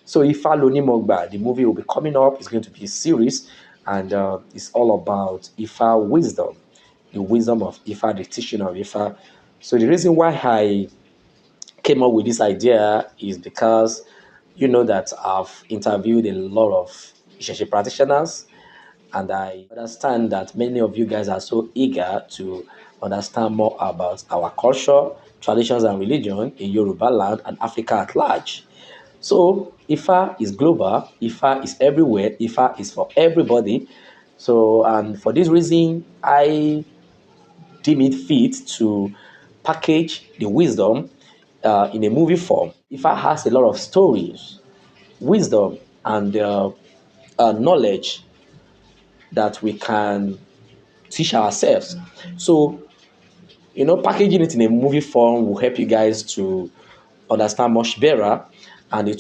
So Ifalonimogba, the movie will be coming up. It's going to be a series, and it's all about Ifa wisdom, the wisdom of Ifa, the teaching of Ifa. So the reason why I came up with this idea is because you know that I've interviewed a lot of Isheshe practitioners, and I understand that many of you guys are so eager to understand more about our culture, traditions, and religion in Yoruba land and Africa at large. So Ifa is global, Ifa is everywhere, Ifa is for everybody. So, and for this reason, I deem it fit to package the wisdom in a movie form. Ifa has a lot of stories, wisdom, and knowledge that we can teach ourselves. So, packaging it in a movie form will help you guys to understand much better, and it